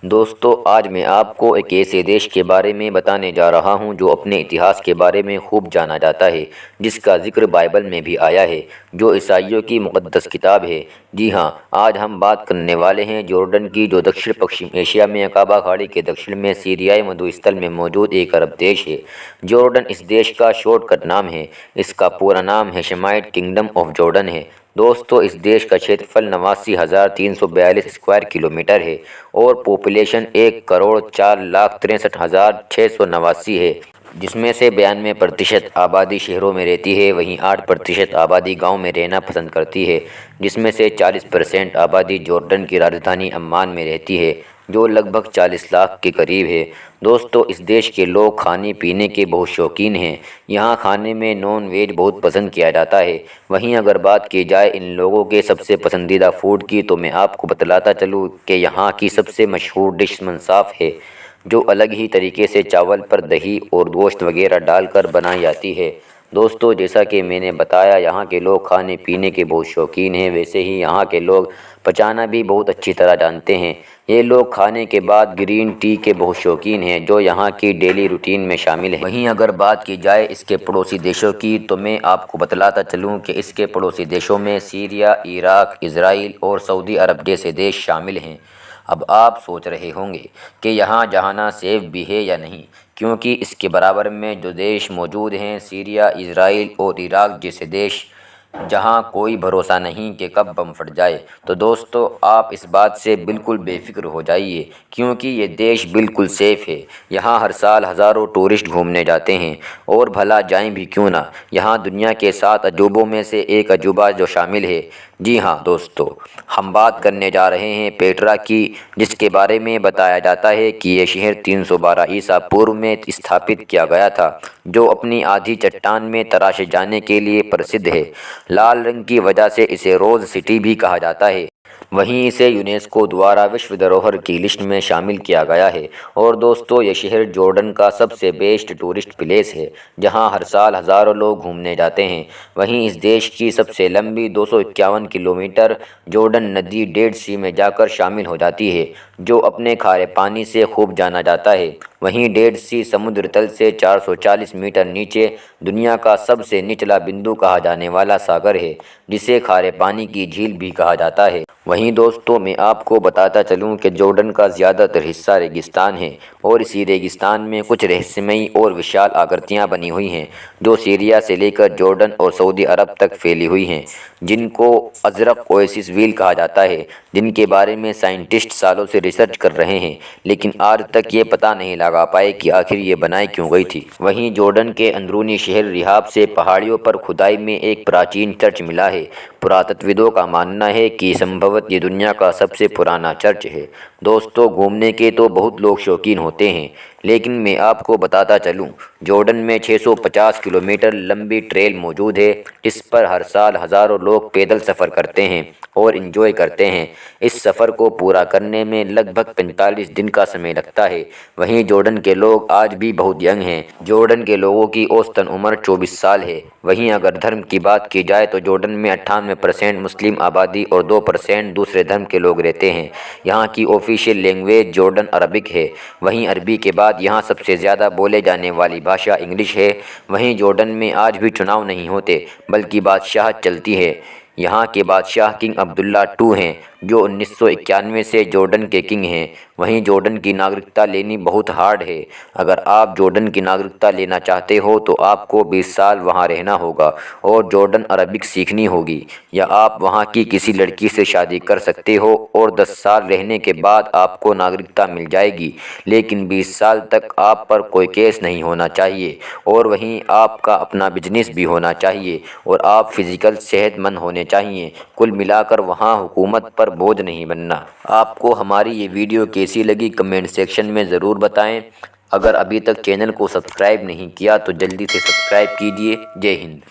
دوستو، آج میں آپ کو ایک ایسے دیش کے بارے میں بتانے جا رہا ہوں جو اپنے اتہاس کے بارے میں خوب جانا جاتا ہے، جس کا ذکر بائبل میں بھی آیا ہے، جو عیسائیوں کی مقدس کتاب ہے۔ جی ہاں، آج ہم بات کرنے والے ہیں جورڈن کی، جو دکشن پشچم ایشیا میں عقابہ کھاڑی کے دکشن میں سیریائی مدھوستل میں موجود ایک عرب دیش ہے۔ جورڈن اس دیش کا شارٹ کٹ نام ہے۔ اس کا پورا نام ہیشمائٹ کنگڈم آف جورڈن ہے۔ دوستو، اس دیش کا چھیترفل 89,342 اسکوائر کلومیٹر ہے اور پاپولیشن 1,04,63,689 ہے، جس میں سے 92% آبادی شہروں میں رہتی ہے، وہیں 8% آبادی گاؤں میں رہنا پسند کرتی ہے، جس میں سے 40% آبادی جورڈن کی راجدھانی عمان میں رہتی ہے، جو لگ بھگ 40 لاکھ کے قریب ہے۔ دوستو، اس دیش کے لوگ کھانے پینے کے بہت شوقین ہیں۔ یہاں کھانے میں نان ویج بہت پسند کیا جاتا ہے۔ وہیں اگر بات کی جائے ان لوگوں کے سب سے پسندیدہ فوڈ کی، تو میں آپ کو بتلاتا چلوں کہ یہاں کی سب سے مشہور ڈش منساف ہے، جو الگ ہی طریقے سے چاول پر دہی اور گوشت وغیرہ ڈال کر بنائی جاتی ہے۔ دوستو، جیسا کہ میں نے بتایا یہاں کے لوگ کھانے پینے کے بہت شوقین ہیں، ویسے ہی یہاں کے لوگ پچانا بھی بہت اچھی طرح جانتے ہیں۔ یہ لوگ کھانے کے بعد گرین ٹی کے بہت شوقین ہیں، جو یہاں کی ڈیلی روٹین میں شامل ہے۔ وہیں اگر بات کی جائے اس کے پڑوسی دیشوں کی، تو میں آپ کو بتلاتا چلوں کہ اس کے پڑوسی دیشوں میں سیریا، عراق، اسرائیل اور سعودی عرب جیسے دیش شامل ہیں۔ اب آپ سوچ رہے ہوں گے کہ یہاں جہانا سیف بھی ہے یا نہیں، کیونکہ اس کے برابر میں جو دیش موجود ہیں، سیریا، اسرائیل اور عراق جیسے دیش، جہاں کوئی بھروسہ نہیں کہ کب بم پھٹ جائے۔ تو دوستو، آپ اس بات سے بالکل بے فکر ہو جائیے، کیونکہ یہ دیش بالکل سیف ہے۔ یہاں ہر سال ہزاروں ٹورسٹ گھومنے جاتے ہیں، اور بھلا جائیں بھی کیوں نہ، یہاں دنیا کے 7 عجوبوں میں سے ایک عجوبہ جو شامل ہے۔ جی ہاں دوستو، ہم بات کرنے جا رہے ہیں پیٹرا کی، جس کے بارے میں بتایا جاتا ہے کہ یہ شہر 312 عیسیٰ پورو میں استھاپت کیا گیا تھا، جو اپنی آدھی چٹان میں تراشے جانے کے لیے پرسدھ ہے۔ لال رنگ کی وجہ سے اسے روز سٹی بھی کہا جاتا ہے۔ وہیں اسے یونیسکو دوارا وشو دھروہر کی لسٹ میں شامل کیا گیا ہے۔ اور دوستو، یہ شہر جورڈن کا سب سے بیسٹ ٹورسٹ پلیس ہے، جہاں ہر سال ہزاروں لوگ گھومنے جاتے ہیں۔ وہیں اس دیش کی سب سے لمبی 251 کلومیٹر جورڈن ندی ڈیڈ سی میں جا کر شامل ہو جاتی ہے، جو اپنے کھارے پانی سے خوب جانا جاتا ہے۔ وہیں ڈیڈ سی سمندر تل سے 440 میٹر نیچے دنیا کا سب سے نچلا بندو کہا جانے والا ساگر ہے، جسے کھارے پانی کی جھیل بھی کہا جاتا ہے۔ وہیں دوستو، میں آپ کو بتاتا چلوں کہ جورڈن کا زیادہ تر حصہ ریگستان ہے، اور اسی ریگستان میں کچھ رہسیمئی اور وشال آکرتیاں بنی ہوئی ہیں، جو سیریا سے لے کر جورڈن اور سعودی عرب تک پھیلی ہوئی ہیں، جن کو ازرق اویسس ویل کہا جاتا ہے، جن کے بارے میں سائنٹسٹ سالوں سے ریسرچ کر رہے ہیں، لیکن آج تک یہ پتہ نہیں لگا پائے کہ آخر یہ بنائی کیوں گئی تھی۔ وہیں جورڈن کے اندرونی شہر رحاب سے پہاڑیوں پر کھدائی میں ایک پراچین چرچ ملا ہے۔ پراتتویدوں کا ماننا ہے کہ سمبھوت یہ دنیا کا سب سے پرانا چرچ ہے۔ دوستو، گھومنے کے تو بہت لوگ شوقین ہوتے ہیں، لیکن میں آپ کو بتاتا چلوں جورڈن میں 650 کلومیٹر لمبی ٹریل موجود ہے، جس پر ہر سال ہزاروں لوگ پیدل سفر کرتے ہیں اور انجوائے کرتے ہیں۔ اس سفر کو پورا کرنے میں لگ بھگ 45 دن کا سمے لگتا ہے۔ وہیں جورڈن کے لوگ آج بھی بہت ینگ ہیں۔ جورڈن کے لوگوں کی اوسطاً عمر 24 سال ہے۔ وہیں اگر دھرم کی بات کی جائے تو جورڈن میں 98% مسلم آبادی اور 2% دوسرے دھرم کے لوگ رہتے ہیں۔ یہاں کی آفیشیل لینگویج جورڈن عربک ہے۔ وہیں عربی کے بعد یہاں سب سے زیادہ بولے جانے والی بھاشا انگلش ہے۔ وہیں جورڈن میں آج بھی چناؤ نہیں ہوتے، بلکہ بادشاہت چلتی ہے۔ یہاں کے بادشاہ کنگ عبداللہ II ہیں، جو 1991 سے جورڈن کے کنگ ہیں۔ وہیں جورڈن کی ناگرکتا لینی بہت ہارڈ ہے۔ اگر آپ جورڈن کی ناگرکتا لینا چاہتے ہو تو آپ کو 20 سال وہاں رہنا ہوگا اور جورڈن عربک سیکھنی ہوگی، یا آپ وہاں کی کسی لڑکی سے شادی کر سکتے ہو اور 10 سال رہنے کے بعد آپ کو ناگرکتا مل جائے گی، لیکن 20 سال تک آپ پر کوئی کیس نہیں ہونا چاہیے، اور وہیں آپ کا اپنا بزنس بھی ہونا چاہیے، اور آپ فزیکل صحت مند ہونے چاہیے۔ کل ملا کر وہاں حکومت پر بوجھ نہیں بننا۔ آپ کو ہماری یہ ویڈیو کیسی لگی کمنٹ سیکشن میں ضرور بتائیں۔ اگر ابھی تک چینل کو سبسکرائب نہیں کیا تو جلدی سے سبسکرائب کیجیے۔ جے ہند۔